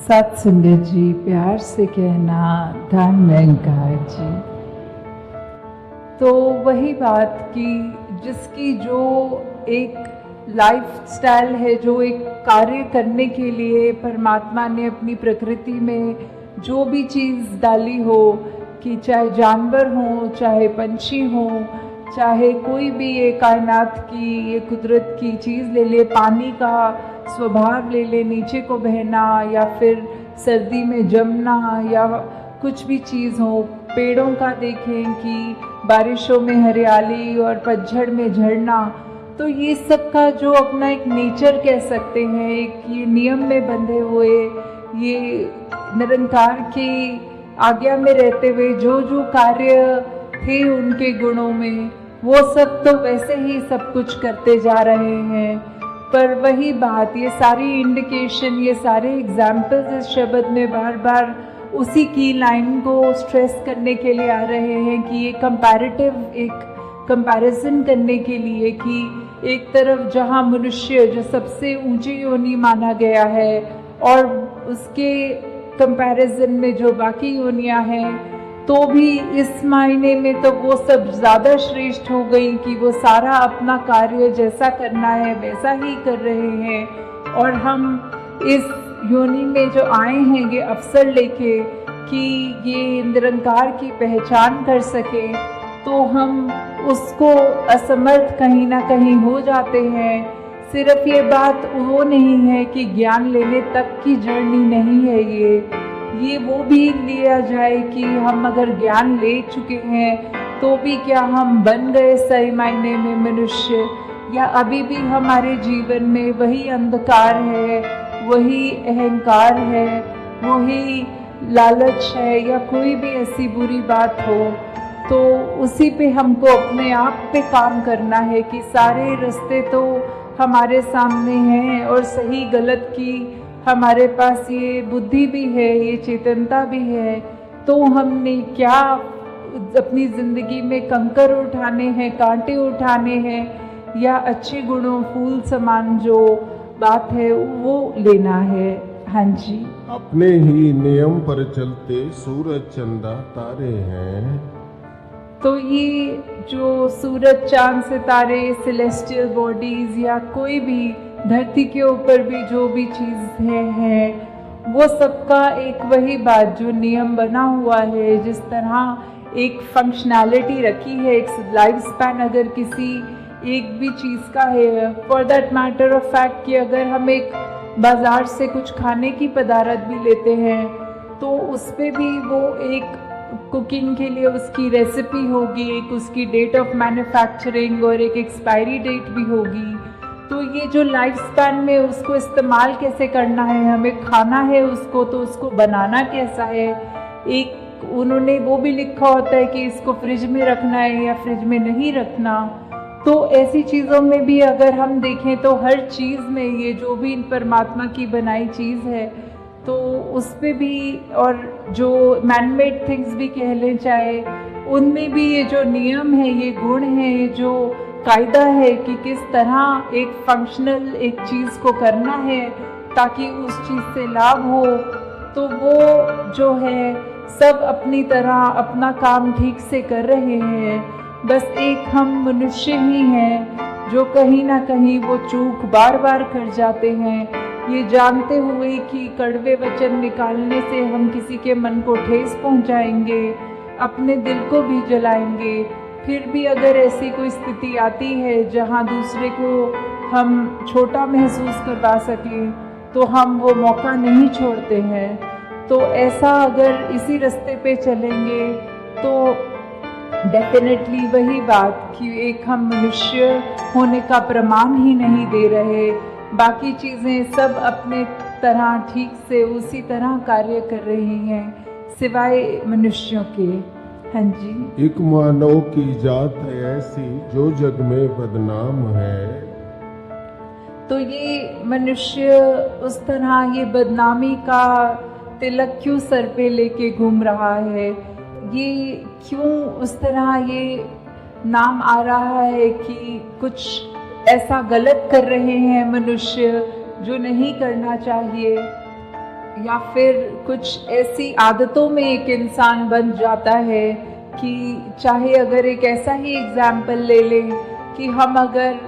सत संगत जी, प्यार से कहना धन निरंकार जी। तो वही बात कि जिसकी जो एक लाइफ स्टाइल है, जो एक कार्य करने के लिए परमात्मा ने अपनी प्रकृति में जो भी चीज़ डाली हो, कि चाहे जानवर हो, चाहे पंछी हो, चाहे कोई भी ये कायनात की, ये कुदरत की चीज़ ले ले, पानी का स्वभाव ले ले, नीचे को बहना या फिर सर्दी में जमना या कुछ भी चीज़ हो, पेड़ों का देखें कि बारिशों में हरियाली और पतझड़ में झड़ना, तो ये सब का जो अपना एक नेचर कह सकते हैं, एक ये नियम में बंधे हुए, ये निरंकार की आज्ञा में रहते हुए जो जो कार्य थे उनके गुणों में, वो सब तो वैसे ही सब कुछ करते जा रहे हैं। पर वही बात, ये सारी इंडिकेशन, ये सारे एग्जाम्पल्स इस शब्द में बार बार उसी की लाइन को स्ट्रेस करने के लिए आ रहे हैं कि ये कंपैरेटिव, एक कंपैरिजन करने के लिए कि एक तरफ जहाँ मनुष्य जो सबसे ऊंची योनि माना गया है और उसके कंपैरिजन में जो बाकी योनियाँ हैं, तो भी इस मायने में तो वो सब ज़्यादा श्रेष्ठ हो गई कि वो सारा अपना कार्य जैसा करना है वैसा ही कर रहे हैं। और हम इस योनि में जो आए हैं ये अवसर लेके कि ये निरंकार की पहचान कर सके, तो हम उसको असमर्थ कहीं ना कहीं हो जाते हैं। सिर्फ ये बात वो नहीं है कि ज्ञान लेने तक की जर्नी नहीं है, ये वो भी लिया जाए कि हम अगर ज्ञान ले चुके हैं तो भी क्या हम बन गए सही मायने में मनुष्य, या अभी भी हमारे जीवन में वही अंधकार है, वही अहंकार है, वही लालच है, या कोई भी ऐसी बुरी बात हो, तो उसी पे हमको अपने आप पे काम करना है कि सारे रास्ते तो हमारे सामने हैं और सही गलत की हमारे पास ये बुद्धि भी है, ये चेतनता भी है। तो हमने क्या अपनी ज़िंदगी में कंकर उठाने हैं, कांटे उठाने हैं, या अच्छे गुणों फूल समान जो बात है वो लेना है। हाँ जी, अपने ही नियम पर चलते सूरज चंदा तारे हैं। तो ये जो सूरज चांद सितारे, सेलेस्टियल बॉडीज, या कोई भी धरती के ऊपर भी जो भी चीज़ है वो सबका एक वही बात, जो नियम बना हुआ है, जिस तरह एक फंक्शनैलिटी रखी है, एक लाइफ स्पैन अगर किसी एक भी चीज़ का है, for that matter of fact कि अगर हम एक बाज़ार से कुछ खाने की पदार्थ भी लेते हैं तो उस पर भी वो एक कुकिंग के लिए उसकी रेसिपी होगी, एक उसकी डेट ऑफ मैन्युफैक्चरिंग और एक एक्सपायरी डेट भी होगी। तो ये जो लाइफ स्पैन में उसको इस्तेमाल कैसे करना है, हमें खाना है उसको, तो उसको बनाना कैसा है, एक उन्होंने वो भी लिखा होता है कि इसको फ्रिज में रखना है या फ्रिज में नहीं रखना। तो ऐसी चीज़ों में भी अगर हम देखें तो हर चीज़ में ये जो भी परमात्मा की बनाई चीज़ है, तो उस पर भी, और जो मैनमेड थिंग्स भी कह लें चाहे, उनमें भी ये जो नियम है, ये गुण है, ये जो कायदा है कि किस तरह एक फंक्शनल एक चीज़ को करना है ताकि उस चीज़ से लाभ हो, तो वो जो है सब अपनी तरह अपना काम ठीक से कर रहे हैं। बस एक हम मनुष्य ही हैं जो कहीं ना कहीं वो चूक बार बार कर जाते हैं, ये जानते हुए कि कड़वे वचन निकालने से हम किसी के मन को ठेस पहुंचाएंगे, अपने दिल को भी जलाएंगे। फिर भी अगर ऐसी कोई स्थिति आती है जहां दूसरे को हम छोटा महसूस करवा सकें, तो हम वो मौका नहीं छोड़ते हैं। तो ऐसा अगर इसी रास्ते पे चलेंगे तो डेफिनेटली वही बात कि एक हम मनुष्य होने का प्रमाण ही नहीं दे रहे, बाकी चीज़ें सब अपने तरह ठीक से उसी तरह कार्य कर रही हैं सिवाय मनुष्यों के। हाँ जी, एक मानव की जात है ऐसी जो जग में बदनाम है। तो ये मनुष्य उस तरह ये बदनामी का तिलक क्यों सर पे लेके घूम रहा है, ये क्यों उस तरह ये नाम आ रहा है कि कुछ ऐसा गलत कर रहे हैं मनुष्य जो नहीं करना चाहिए। या फिर कुछ ऐसी आदतों में एक इंसान बन जाता है कि चाहे अगर एक ऐसा ही एग्जाम्पल ले लें कि हम अगर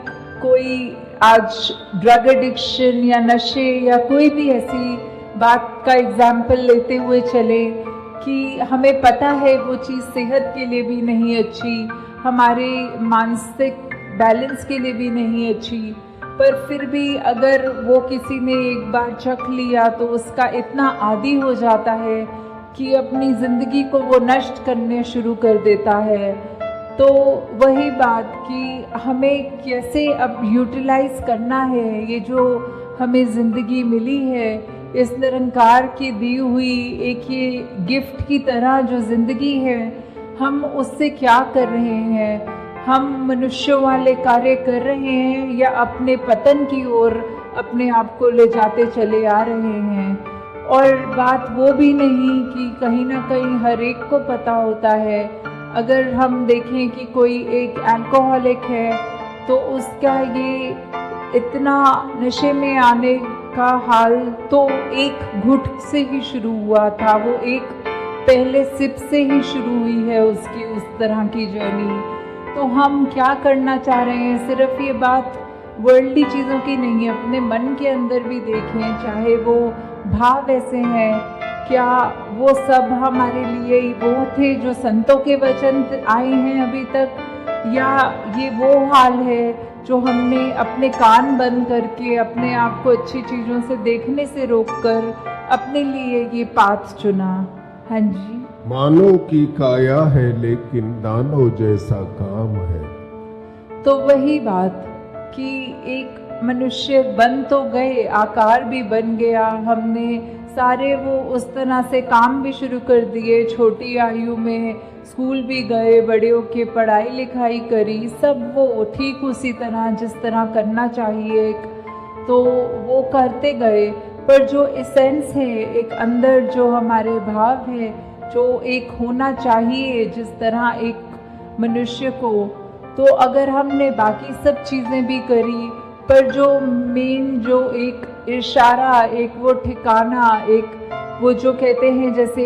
कोई आज ड्रग एडिक्शन या नशे या कोई भी ऐसी बात का एग्जाम्पल लेते हुए चले कि हमें पता है वो चीज़ सेहत के लिए भी नहीं अच्छी, हमारे मानसिक बैलेंस के लिए भी नहीं अच्छी, पर फिर भी अगर वो किसी ने एक बार चख लिया तो उसका इतना आदी हो जाता है कि अपनी ज़िंदगी को वो नष्ट करने शुरू कर देता है। तो वही बात कि हमें कैसे अब यूटिलाइज़ करना है ये जो हमें ज़िंदगी मिली है, इस निरंकार की दी हुई एक ये गिफ्ट की तरह जो ज़िंदगी है, हम उससे क्या कर रहे हैं? हम मनुष्यों वाले कार्य कर रहे हैं या अपने पतन की ओर अपने आप को ले जाते चले आ रहे हैं? और बात वो भी नहीं कि कहीं ना कहीं हर एक को पता होता है, अगर हम देखें कि कोई एक अल्कोहलिक है तो उसका ये इतना नशे में आने का हाल तो एक घुट से ही शुरू हुआ था, वो एक पहले सिप से ही शुरू हुई है उसकी उस तरह की जर्नी। तो हम क्या करना चाह रहे हैं? सिर्फ ये बात वर्ल्डली चीज़ों की नहीं है, अपने मन के अंदर भी देखें, चाहे वो भाव ऐसे हैं, क्या वो सब हमारे लिए वो थे जो संतों के वचन आए हैं अभी तक, या ये वो हाल है जो हमने अपने कान बंद करके अपने आप को अच्छी चीज़ों से देखने से रोककर अपने लिए ये पाथ चुना? हाँ जी। मानव की काया है लेकिन दानव जैसा काम है। तो वही बात कि एक मनुष्य बन तो गए, आकार भी बन गया, हमने सारे वो उस तरह से काम भी शुरू कर दिए, छोटी आयु में स्कूल भी गए, बड़े होके पढ़ाई लिखाई करी, सब वो ठीक उसी तरह जिस तरह करना चाहिए तो वो करते गए, पर जो एसेंस है एक अंदर जो हमारे भाव है जो एक होना चाहिए जिस तरह एक मनुष्य को, तो अगर हमने बाकी सब चीज़ें भी करी पर जो मेन जो एक इशारा, एक वो ठिकाना, एक वो जो कहते हैं जैसे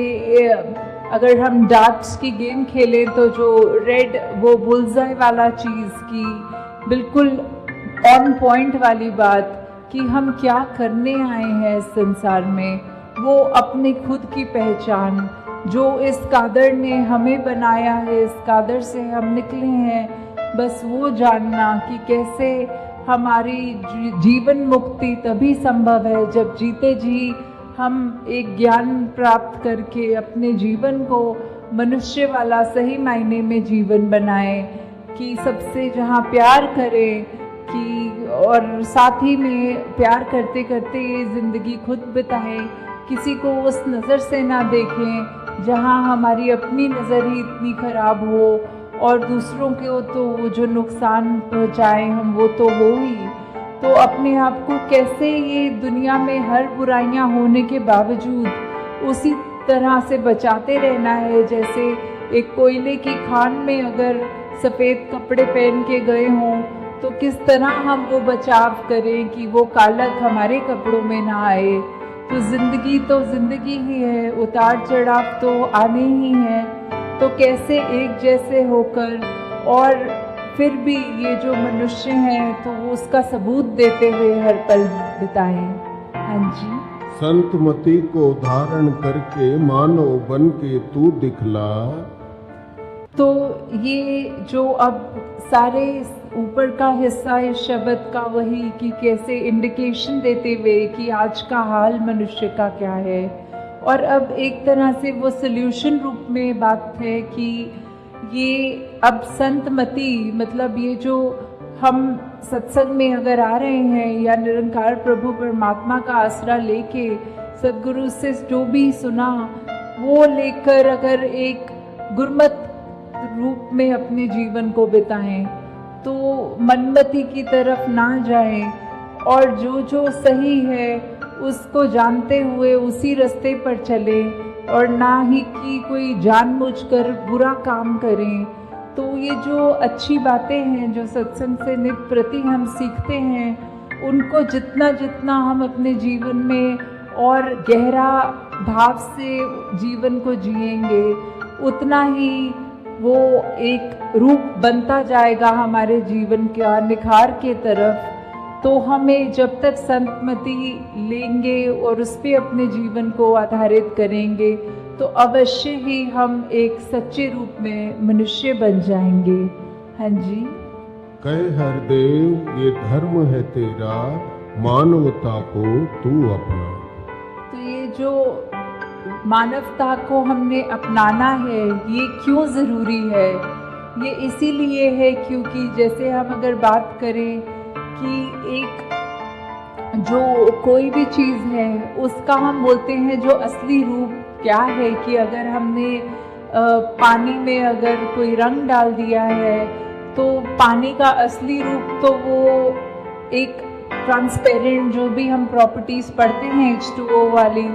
अगर हम डार्ट्स की गेम खेलें तो जो रेड वो बुलजाई वाला चीज़ की बिल्कुल ऑन पॉइंट वाली बात कि हम क्या करने आए हैं इस संसार में, वो अपनी खुद की पहचान जो इस कादर ने हमें बनाया है, इस कादर से हम निकले हैं, बस वो जानना कि कैसे हमारी जीवन मुक्ति तभी संभव है जब जीते जी हम एक ज्ञान प्राप्त करके अपने जीवन को मनुष्य वाला सही मायने में जीवन बनाएं, कि सबसे जहाँ प्यार करें कि और साथ ही में प्यार करते करते ये ज़िंदगी खुद बिताएं, किसी को उस नज़र से ना देखें जहाँ हमारी अपनी नज़र ही इतनी ख़राब हो और दूसरों को तो वो जो नुकसान पहुँचाएं हम वो तो हो ही। तो अपने आप को कैसे ये दुनिया में हर बुराइयां होने के बावजूद उसी तरह से बचाते रहना है, जैसे एक कोयले की खान में अगर सफ़ेद कपड़े पहन के गए हों तो किस तरह हम वो बचाव करें कि वो कालक हमारे कपड़ों में ना आए। तो ज़िंदगी ही है, उतार चढ़ाव तो आने ही हैं, तो कैसे एक जैसे होकर और फिर भी ये जो मनुष्य हैं तो वो उसका सबूत देते हुए हर पल बिताएं। हाँ जी। संत मति को धारण करके मानव बन के तू दिखला। तो ये जो अब सारे ऊपर का हिस्सा इस शब्द का वही कि कैसे इंडिकेशन देते हुए कि आज का हाल मनुष्य का क्या है, और अब एक तरह से वो सल्यूशन रूप में बात है कि ये अब संत मति मतलब ये जो हम सत्संग में अगर आ रहे हैं या निरंकार प्रभु परमात्मा का आसरा लेके सदगुरु से जो भी सुना वो लेकर अगर एक गुरमत रूप में अपने जीवन को बिताएं तो मनमति की तरफ ना जाएं और जो जो सही है उसको जानते हुए उसी रास्ते पर चलें और ना ही कि कोई जानबूझकर बुरा काम करें। तो ये जो अच्छी बातें हैं जो सत्संग से नित प्रति हम सीखते हैं उनको जितना जितना हम अपने जीवन में और गहरा भाव से जीवन को जिएंगे, उतना ही वो एक रूप बनता जाएगा हमारे जीवन का निखार के तरफ। तो हमें जब तक संतमति लेंगे और उस पर अपने जीवन को आधारित करेंगे तो अवश्य ही हम एक सच्चे रूप में मनुष्य बन जाएंगे। हाँ जी। कहे हरदेव ये धर्म है तेरा, मानवता को तू अपना। तो ये जो मानवता को हमने अपनाना है, ये क्यों ज़रूरी है? ये इसीलिए है क्योंकि जैसे हम अगर बात करें कि एक जो कोई भी चीज़ है उसका हम बोलते हैं जो असली रूप क्या है, कि अगर हमने पानी में अगर कोई रंग डाल दिया है तो पानी का असली रूप तो वो एक ट्रांसपेरेंट जो भी हम प्रॉपर्टीज़ पढ़ते हैं H2O वाली,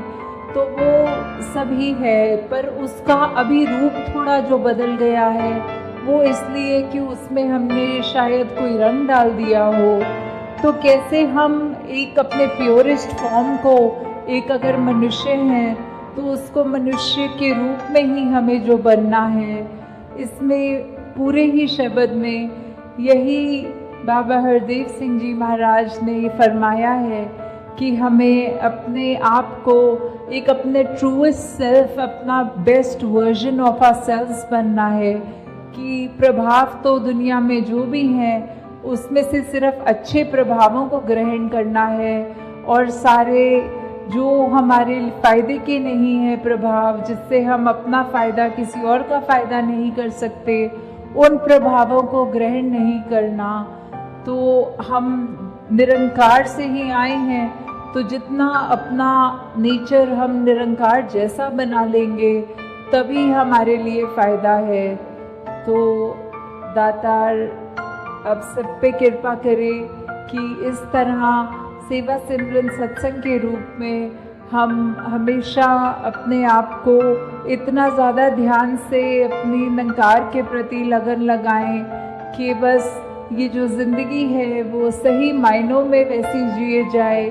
तो वो सभी है, पर उसका अभी रूप थोड़ा जो बदल गया है वो इसलिए कि उसमें हमने शायद कोई रंग डाल दिया हो। तो कैसे हम एक अपने प्योरेस्ट फॉर्म को, एक अगर मनुष्य हैं तो उसको मनुष्य के रूप में ही हमें जो बनना है, इसमें पूरे ही शब्द में यही बाबा हरदेव सिंह जी महाराज ने फरमाया है कि हमें अपने आप को एक अपने ट्रूएस्ट सेल्फ, अपना best version of ourselves बनना है, कि प्रभाव तो दुनिया में जो भी हैं उसमें से सिर्फ अच्छे प्रभावों को ग्रहण करना है, और सारे जो हमारे फ़ायदे के नहीं है प्रभाव, जिससे हम अपना फ़ायदा किसी और का फ़ायदा नहीं कर सकते, उन प्रभावों को ग्रहण नहीं करना। तो हम निरंकार से ही आए हैं, तो जितना अपना नेचर हम निरंकार जैसा बना लेंगे तभी हमारे लिए फ़ायदा है। तो दातार अब सब पे कृपा करे कि इस तरह सेवा सिमरन सत्संग के रूप में हम हमेशा अपने आप को इतना ज़्यादा ध्यान से अपनी निरंकार के प्रति लगन लगाएं कि बस ये जो ज़िंदगी है वो सही मायनों में वैसी जिए जाए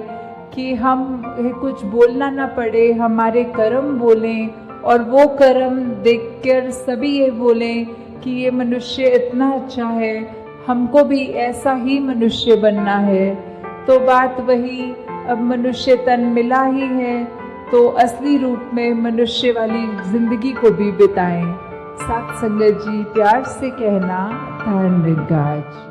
कि हम कुछ बोलना ना पड़े, हमारे कर्म बोलें, और वो कर्म देखकर सभी ये बोलें कि ये मनुष्य इतना अच्छा है, हमको भी ऐसा ही मनुष्य बनना है। तो बात वही, अब मनुष्य तन मिला ही है तो असली रूप में मनुष्य वाली ज़िंदगी को भी बिताएं। साथ संगत जी प्यार से कहना, धन्यवाद।